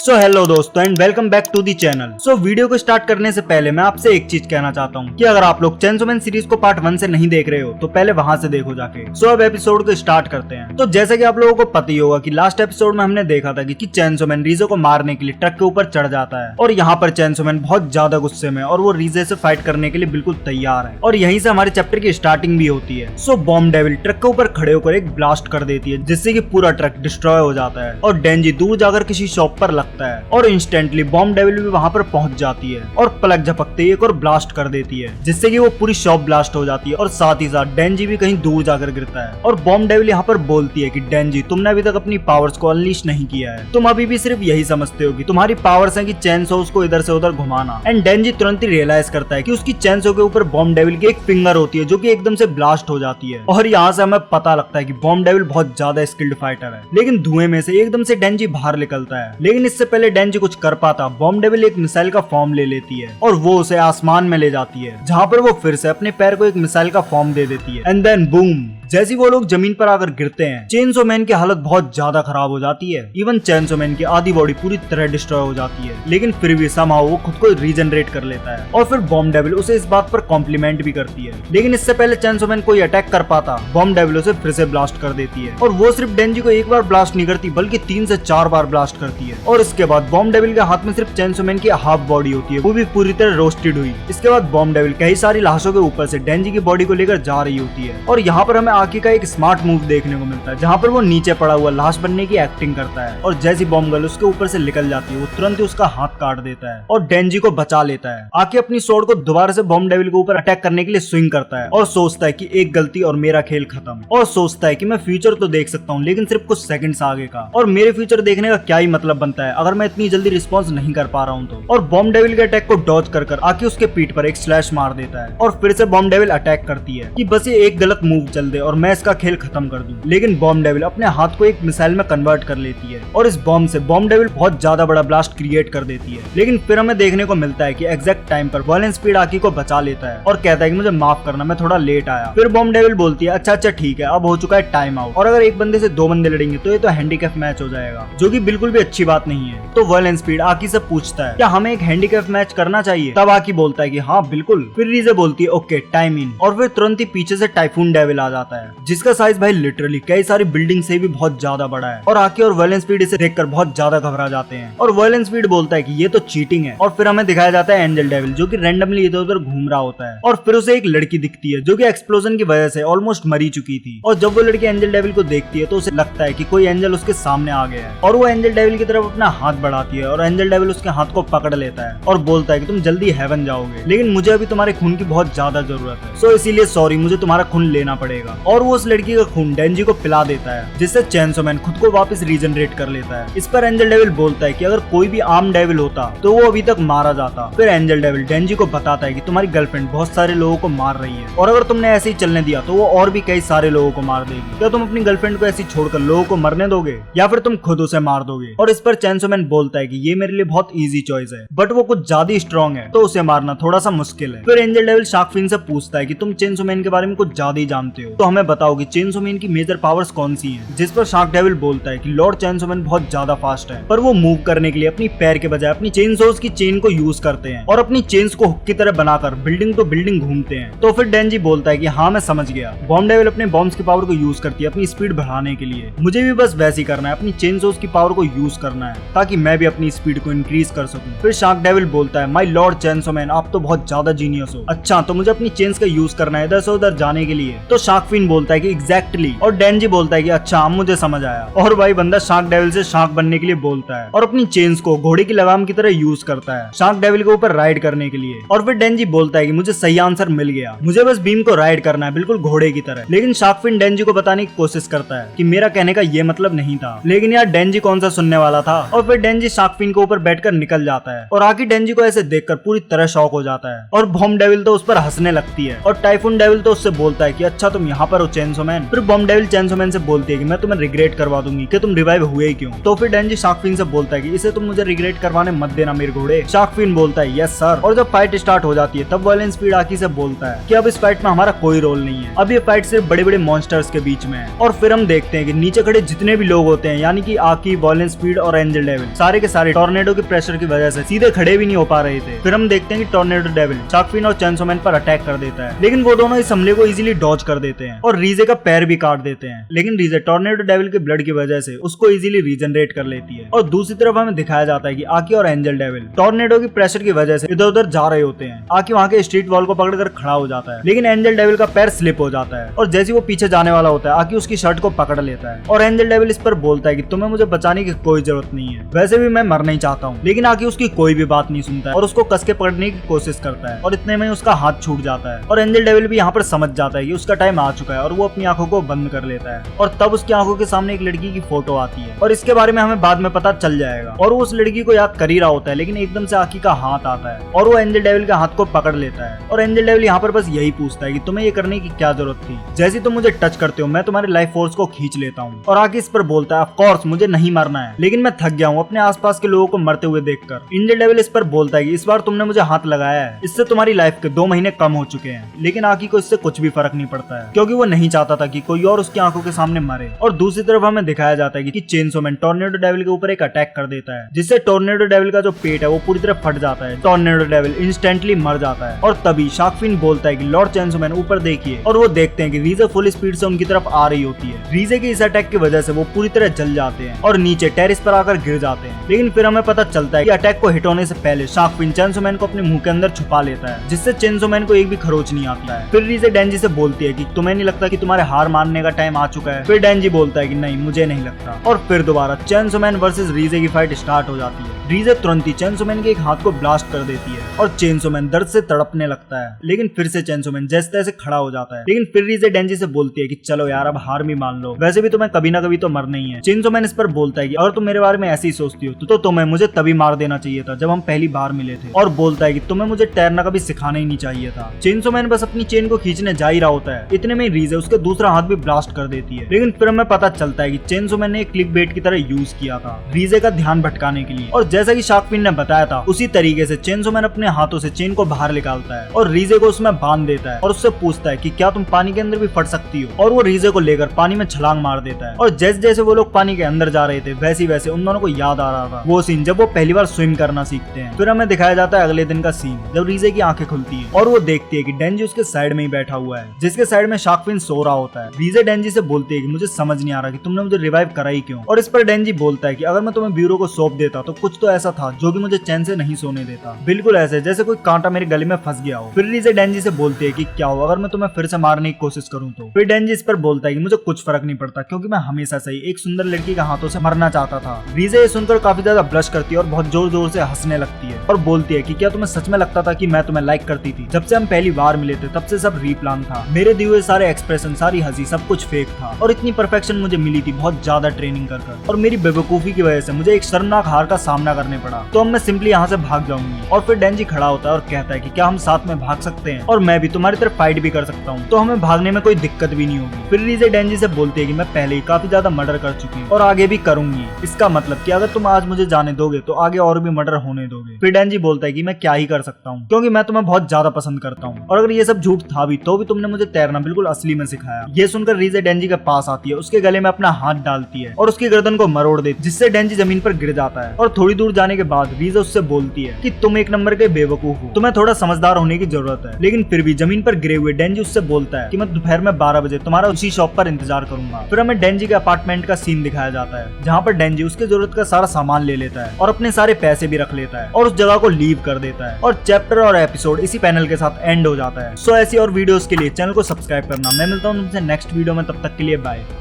सो hello दोस्तों and welcome back to the channel. So video को start करने से पहले मैं आपसे एक चीज कहना चाहता हूँ कि अगर आप लोग चेंसो मैन सीरीज को पार्ट 1 से नहीं देख रहे हो तो पहले वहां से देखो जाके। सो अब एपिसोड को स्टार्ट करते हैं। तो जैसे कि आप लोगों को पता ही होगा कि लास्ट एपिसोड में हमने देखा था कि चेंसो मैन रीजे को मारने के लिए ट्रक के ऊपर चढ़ जाता है और यहाँ पर चेंसो मैन बहुत ज्यादा गुस्से में और वो रीजे से फाइट करने के लिए बिल्कुल तैयार है और यहीं से हमारे चैप्टर की स्टार्टिंग भी होती है। सो बॉम्ब डेविल ट्रक के ऊपर खड़े होकर एक ब्लास्ट कर देती है जिससे कि पूरा ट्रक डिस्ट्रॉय हो जाता है और डेंजी दूर जाकर किसी शॉप पर लगता है और इंस्टेंटली बॉम्ब डेविल भी वहां पर पहुंच जाती है और पलक झपकते ही एक और ब्लास्ट कर देती है जिससे कि वो पूरी शॉप ब्लास्ट हो जाती है और साथ ही साथ डेंजी भी कहीं दूर जाकर गिरता है और बॉम्ब डेविल यहाँ पर बोलती है कि डेंजी तुमने अभी तक अपनी पावर्स को अनलीश नहीं किया है, तुम अभी भी सिर्फ यही समझते हो कि तुम्हारी पावर्स हैं कि चेनसोस को इधर से उधर घुमाना। एंड डेंजी तुरंत ही रियलाइज करता है कि उसकी चेनसो के ऊपर बॉम्ब डेविल की एक फिंगर होती है जो कि एकदम से ब्लास्ट हो जाती है और यहाँ से हमें पता लगता है कि बॉम्ब डेविल बहुत ज्यादा स्किल्ड फाइटर है। लेकिन धुएं में से एकदम से डेंजी बाहर निकलता है, लेकिन इससे पहले डेंजी कुछ कर पाता बॉम्ब डेविल एक मिसाइल का फॉर्म ले लेती है और वो उसे आसमान में ले जाती है जहाँ पर वो फिर से अपने पैर को एक मिसाइल का फॉर्म दे देती है। एंड देन बूम, जैसे वो लोग जमीन पर आकर गिरते हैं चेनसो मैन की हालत बहुत ज्यादा खराब हो जाती है। इवन चेनसो मैन की आधी बॉडी पूरी तरह डिस्ट्रॉय हो जाती है, लेकिन फिर भी समहाउ वो खुद को रीजनरेट कर लेता है और फिर बॉम्ब डेविल उसे इस बात पर कॉम्प्लीमेंट भी करती है। लेकिन इससे पहले चेनसो मैन कोई अटैक कर पाता बॉम्ब डेविल उसे फिर से ब्लास्ट कर देती है और वो सिर्फ डेंजी को एक बार ब्लास्ट नहीं करती बल्कि 3 से 4 बार ब्लास्ट करती है और इसके बाद बॉम्ब डेविल के हाथ में सिर्फ चेनसो मैन की हाफ बॉडी होती है, वो भी पूरी तरह रोस्टेड हुई। इसके बाद बॉम्ब डेविल कई सारी लाशों के ऊपर से डेंजी की बॉडी को लेकर जा रही होती है और यहाँ पर हमें आकी का एक स्मार्ट मूव देखने को मिलता है जहाँ पर वो नीचे पड़ा हुआ लाश बनने की एक्टिंग करता है और जैसी बॉम्ब गर्ल उसके ऊपर से निकल जाती है वो तुरंत ही उसका हाथ काट देता है और डेंजी को बचा लेता है। आके अपनी स्वॉर्ड को दोबारा से बॉम्ब डेविल के ऊपर अटैक करने के लिए स्विंग करता है और सोचता है कि एक गलती और मेरा खेल खत्म, और सोचता है कि मैं फ्यूचर तो देख सकता हूँ लेकिन सिर्फ कुछ सेकंड्स आगे का, और मेरे फ्यूचर देखने का क्या ही मतलब बनता है अगर मैं इतनी जल्दी रिस्पॉन्स नहीं कर पा रहा हूँ तो। और बॉम्ब डेविल के अटैक को डॉज कर आके उसके पीठ पर एक स्लैश मार देता है और फिर से बॉम्ब डेविल अटैक करती है कि बस ये एक गलत मूव चल दे और मैं इसका खेल खत्म कर दूं। लेकिन बॉम्ब डेविल अपने हाथ को एक मिसाइल में कन्वर्ट कर लेती है और इस बॉम्ब से बॉम्ब डेविल बहुत ज्यादा बड़ा ब्लास्ट क्रिएट कर देती है। लेकिन फिर हमें देखने को मिलता है कि एग्जैक्ट टाइम पर वॉलेंट स्पीड आकी को बचा लेता है और कहता है कि मुझे माफ करना, मैं थोड़ा लेट आया। फिर बॉम्ब डेविल बोलती है अच्छा ठीक है, अब हो चुका है टाइम आउट और अगर एक बंदे से 2 बंदे लड़ेंगे तो ये तो हैंडीकैप मैच हो जाएगा, जो कि बिल्कुल भी अच्छी बात नहीं है। तो वॉलेंट स्पीड आकी से पूछता है क्या हमें एक हैंडीकैप मैच करना चाहिए, तब आकी बोलता है कि हाँ बिल्कुल। फिर रीजे बोलती है ओके टाइम इन, और फिर तुरंत ही पीछे से टाइफून डेविल आ जाता है जिसका साइज भाई लिटरली कई सारी बिल्डिंग से भी बहुत ज्यादा बड़ा है और आकी और वॉलेंट स्पीड इसे देखकर बहुत ज्यादा घबरा जाते हैं और वॉलेंट स्पीड बोलता है कि ये तो चीटिंग है। और फिर हमें दिखाया जाता है एंजल डेविल जो कि रैंडमली इधर उधर घूम रहा होता है और फिर उसे एक लड़की दिखती है जो कि एक्सप्लोजन की वजह से ऑलमोस्ट मरी चुकी थी और जब वो लड़की एंजल डेविल को देखती है तो उसे लगता है कि कोई एंजल उसके सामने आ गया है और वो एंजल डेविल की तरफ अपना हाथ बढ़ाती है और एंजल डेविल उसके हाथ को पकड़ लेता है और बोलता है कि तुम जल्दी हेवन जाओगे लेकिन मुझे अभी तुम्हारे खून की बहुत ज्यादा जरूरत है, सो इसीलिए सॉरी मुझे तुम्हारा खून लेना पड़ेगा। और वो उस लड़की का खून डेंजी को पिला देता है जिससे चेनसो मैन खुद को वापस रीजनरेट कर लेता है। इस पर एंजल डेविल बोलता है कि अगर कोई भी आर्म डेविल होता तो वो अभी तक मारा जाता। फिर एंजल डेविल डेंजी को बताता है कि तुम्हारी गर्लफ्रेंड बहुत सारे लोगों को मार रही है और अगर तुमने ऐसे ही चलने दिया तो वो और भी कई सारे लोगों को मार देगी। क्या तुम अपनी गर्लफ्रेंड को ऐसे छोड़कर लोगों को मरने दोगे या फिर तुम खुद उसे मार दोगे? और इस पर चेनसो मैन बोलता है कि ये मेरे लिए बहुत इजी चॉइस है बट वो कुछ ज्यादा स्ट्रॉन्ग है तो उसे मारना थोड़ा सा मुश्किल है। फिर एंजल डेविल शार्क फिन से पूछता है कि तुम चेनसो मैन के बारे में कुछ ज्यादा ही जानते हो तो हमें बताओ कि चेनसो मैन की मेजर पावर्स कौन सी हैं? जिस पर शार्क डेविल बोलता है कि लॉर्ड चेनसो मैन बहुत ज्यादा फास्ट है पर वो मूव करने के लिए अपनी पैर के बजाय अपनी चेनसोस की चेन को यूज करते हैं और अपनी चेन्स को हुक की तरह बनाकर बिल्डिंग टू बिल्डिंग घूमते हैं। तो फिर डेंजी बोलता है कि हाँ मैं समझ गया, बॉम्ब डेविल अपने बॉम्ब्स की पावर को यूज करती है अपनी स्पीड बढ़ाने के लिए, मुझे भी बस वैसे ही करना है, अपनी चेनसोस की पावर को यूज करना है ताकि मैं भी अपनी स्पीड को इंक्रीज कर सकूं। फिर शार्क डेविल बोलता है माय लॉर्ड चेनसो मैन आप तो बहुत ज्यादा जीनियस हो, अच्छा तो मुझे अपनी चेन्स का यूज करना है इधर से उधर जाने के लिए। तो शार्क फिन बोलता है कि एग्जैक्टली, और डेंजी बोलता है कि अच्छा अब मुझे समझ आया। और भाई बंदा शार्क डेविल से शार्क बनने के लिए बोलता है और अपनी चेन्स को घोड़े की लगाम की तरह यूज करता है शार्क डेविल के ऊपर राइड करने के लिए। और फिर डेंजी बोलता है कि मुझे सही आंसर मिल गया, मुझे बस बीम को राइड करना है बिल्कुल घोड़े की तरह। लेकिन शार्क फिन डेंजी को बताने की कोशिश करता है कि मेरा कहने का ये मतलब नहीं था, लेकिन यार डेंजी कौन सा सुनने वाला था। और फिर डेंजी शार्क फिन के ऊपर बैठकर निकल जाता है और आकी डेंजी को ऐसे देखकर पूरी तरह शॉक हो जाता है और बॉम्ब डेविल तो उस पर हंसने लगती है और टाइफून डेविल तो उससे बोलता है कि अच्छा तुम यहाँ पर हो चेंसो मैन। फिर बॉम्ब डेविल चेंसो मैन से बोलती है कि मैं तुम्हें रिग्रेट करवा दूंगी कि तुम रिवाइव हुए ही क्यों। तो फिर डेंजी शार्क फिन से बोलता है कि इसे तुम मुझे रिग्रेट करवाने मत देना मेरे घोड़े। शार्क फिन बोलता है यस सर। और जब फाइट स्टार्ट हो जाती है तब वायलेंस स्पीड आकी से बोलता है कि अब इस फाइट में हमारा कोई रोल नहीं है, अब ये फाइट सिर्फ बड़े बड़े मॉन्स्टर्स के बीच में है। और फिर हम देखते हैं कि नीचे खड़े जितने भी लोग होते हैं यानी कि आकी, वायलेंस स्पीड और एंजल डेविल सारे के सारे टॉर्नेडो के प्रेशर की वजह से सीधे खड़े भी नहीं हो पा रहे थे। फिर हम देखते हैं कि टॉर्नेडो डेविल शार्क फिन और चेंसो मैन पर अटैक कर देता है, लेकिन वो दोनों इस हमले को इजीली डॉज कर देते हैं और रीजे का पैर भी काट देते हैं। लेकिन रीजे टॉर्नेडो डेविल के ब्लड की वजह से उसको इजीली रीजनरेट कर लेती है। और दूसरी तरफ हमें दिखाया जाता है कि आकी और एंजल डेविल टॉर्नेडो की प्रेशर की वजह से इधर उधर जा रहे होते हैं। आकी वहाँ के स्ट्रीट वॉल को पकड़कर खड़ा हो जाता है, लेकिन एंजल डेविल का पैर स्लिप हो जाता है और जैसे वो पीछे जाने वाला होता है आकी उसकी शर्ट को पकड़ लेता है और एंजल डेविल इस पर बोलता है कि तुम्हें मुझे बचाने की कोई जरूरत नहीं है, वैसे भी मैं मरना ही चाहता हूँ। लेकिन आकी उसकी कोई भी बात नहीं सुनता है और उसको कस के पकड़ने की कोशिश करता है और इतने में उसका हाथ छूट जाता है और एंजल डेविल भी यहाँ पर समझ जाता है कि उसका टाइम आ चुका है और वो अपनी आंखों को बंद कर लेता है। और तब उसकी आंखों के सामने एक लड़की की फोटो आती है और इसके बारे में हमें बाद में पता चल जाएगा और वो उस लड़की को याद कर ही रहा होता है, लेकिन एकदम से आकी का हाथ आता है और वो एंजल डेविल के हाथ को पकड़ लेता है। और एंजल डेविल यहाँ पर बस यही पूछता है कि तुम्हें ये करने की क्या जरूरत थी, जैसे तुम मुझे टच करते हो मैं तुम्हारे लाइफ फोर्स को खींच लेता हूँ। और आकी इस पर बोलता है ऑफ कोर्स मुझे नहीं मारना है, लेकिन मैं थक गया हूँ अपने आसपास के लोगों को मरते हुए देखकर। एंजल डेविल इस पर बोलता है कि इस बार तुमने मुझे हाथ लगाया है, इससे तुम्हारी लाइफ के 2 महीने कम हो चुके हैं। लेकिन आकी को इससे कुछ भी फर्क नहीं पड़ता है क्योंकि वो नहीं चाहता था कि कोई और उसकी आंखों के सामने मरे। और दूसरी तरफ हमें दिखाया जाता है कि चेंसो मैन टॉर्नेडो डेविल के ऊपर एक अटैक कर देता है, जिससे टॉर्नेडो डेविल का जो पेट है वो पूरी तरह फट जाता है। टॉर्नेडो डेविल इंस्टेंटली मर जाता है और तभी शार्क फिन बोलता है कि लॉर्ड चेंसो मैन ऊपर देखिए, और वो देखते हैं कि रीजे फुल स्पीड से उनकी तरफ आ रही होती है। रीजे के इस अटैक की वजह से वो पूरी तरह जल जाते हैं और नीचे टेरिस पर आकर गिर जाते हैं। लेकिन फिर हमें पता चलता है कि अटैक को हिट होने से पहले शार्क फिन चेंसो मैन को अपने मुंह के अंदर छुपा लेता है, जिससे चेंसो मैन को एक भी खरोच नहीं आता है। फिर रीजे डेंजी से बोलती है कि तुम्हें नहीं लगता कि तुम्हारे हार मानने का टाइम आ चुका है। फिर डेंजी बोलता है कि नहीं मुझे नहीं लगता। और फिर दोबारा चेंसो मैन वर्सेस रीजे की फाइट स्टार्ट हो जाती है। रीजे तुरंत ही चेंसो मैन के एक हाथ को ब्लास्ट कर देती है और चेंसो मैन दर्द से तड़पने लगता है, लेकिन फिर से चेंसो मैन जैसे तैसे खड़ा हो जाता है। लेकिन फिर रीजे डेंजी से बोलती है कि चलो यार अब हार भी मान लो, वैसे भी तुम्हें कभी ना कभी तो मरना ही है। चेंसो मैन इस पर बोलता है कि अगर तुम मेरे बारे में ऐसे ही सोचती हो तो तुम्हें मुझे तभी मार देना चाहिए था जब हम पहली बार मिले थे, और बोलता है कि तुम्हें मुझे तैरना कभी सिखाना ही नहीं चाहिए था। चेंसो मैन बस अपनी चेन को खींचने जा ही रहा होता है, इतने में रीजे उसके दूसरा हाथ भी ब्लास्ट कर देती है। लेकिन फिर हमें पता चलता है कि चेंसो मैन ने एक क्लिक बेट की तरह यूज किया था रीजे का ध्यान भटकाने के लिए, और जैसा कि शार्क फिन ने बताया था उसी तरीके से चेंसो मैन अपने हाथों से चेन को बाहर निकालता है और रीजे को उसमें बांध देता है और उससे पूछता है कि क्या तुम पानी के अंदर भी फट सकती हो, और वो रीजे को लेकर पानी में छलांग मार देता है। और जैसे जैसे वो लोग पानी के अंदर जा रहे थे वैसे वैसे उन दोनों को याद आ रहा था वो सीन जब वो पहली बार स्विम करना सीखते हैं। फिर हमें दिखाया जाता है अगले दिन का सीन जब रीजे की आंखें खुलती है और वो देखती है कि डेंजी उसके साइड में ही बैठा हुआ है, जिसके साइड में शार्क फिन सो रहा होता है। रीजे डेंजी से बोलती है कि मुझे समझ नहीं आ रहा कि तुमने मुझे रिवाइव करा ही क्यों, और इस पर डेंजी बोलता है कि अगर मैं तुम्हें ब्यूरो को सौंप देता तो कुछ तो ऐसा था जो कि मुझे चैन से नहीं सोने देता, बिल्कुल ऐसे जैसे कोई कांटा मेरे गले में फंस गया हो। फिर रीजे डेंजी से बोलती है कि क्या हो अगर मैं तुम्हें फिर से मारने की कोशिश करूं तो। फिर डेंजी इस पर बोलता है कि मुझे कुछ फर्क नहीं पड़ता क्योंकि मैं हमेशा से ही एक सुंदर लड़की के हाथों से मरना चाहता था। रीजे ये सुनकर काफी ज्यादा ब्लश करती है और बहुत जोर जोर से हंसने लगती है और बोलती है कि क्या तुम्हें सच में लगता था कि मैं तुम्हें लाइक करती थी? जब से हम पहली बार मिले थे तब से सब रीप्लान था, मेरे दिए हुए सारे एक्सप्रेशन, सारी हंसी, सब कुछ फेक था, और इतनी परफेक्शन मुझे मिली थी बहुत ज्यादा ट्रेनिंग कर, और मेरी बेवकूफी की वजह से मुझे एक शर्मनाक हार का सामना करने पड़ा, तो अब मैं सिंपली यहाँ से भाग जाऊंगी। और फिर डेंजी खड़ा होता है और कहता है कि क्या हम साथ में भाग सकते हैं और मैं भी तुम्हारी तरफ फाइट भी कर सकता हूँ, तो हमें भागने में कोई दिक्कत भी नहीं होगी। फिर रीजे डेंजी से बोलती है कि मैं पहले ही काफी ज्यादा मर्डर कर चुकी हूँ और आगे भी करूंगी, इसका मतलब कि अगर तुम आज मुझे जाने दोगे तो आगे और भी मर्डर होने दोगे। फिर डेंजी बोलता है कि मैं क्या ही कर सकता हूँ क्योंकि मैं तुम्हें बहुत ज्यादा पसंद करता हूँ, और अगर ये सब झूठ था भी तो भी तुमने मुझे तैरना बिल्कुल असली में सिखाया। ये सुनकर रीजे डेंजी के पास आती है, उसके गले में अपना हाथ डालती है और उसकी गर्दन को मरोड़ देती है, जिससे डेंजी जमीन पर गिर जाता है। और थोड़ी दूर जाने के बाद रीजे उससे बोलती है कि तुम एक नंबर के बेवकूफ हो, तुम्हें थोड़ा समझदार होने की जरूरत है। लेकिन फिर भी जमीन पर गिरे हुए डेंजी उससे बोलता है कि मैं दोपहर में 12 बजे तुम्हारा उसी शॉप पर इंतजार करूंगा। फिर हमें डेंजी के अपार्टमेंट का सीन दिखाया जाता है जहाँ पर डेंजी उसके जरूरत का सारा सामान ले लेता है और अपने सारे पैसे भी रख लेता है और उस जगह को लीव कर देता है, और चैप्टर और एपिसोड इसी पैनल के साथ एंड हो जाता है। सो ऐसी और वीडियोस के लिए चैनल को सब्सक्राइब करना। मैं मिलता हूँ तुमसे नेक्स्ट वीडियो में, तब तक के लिए बाय।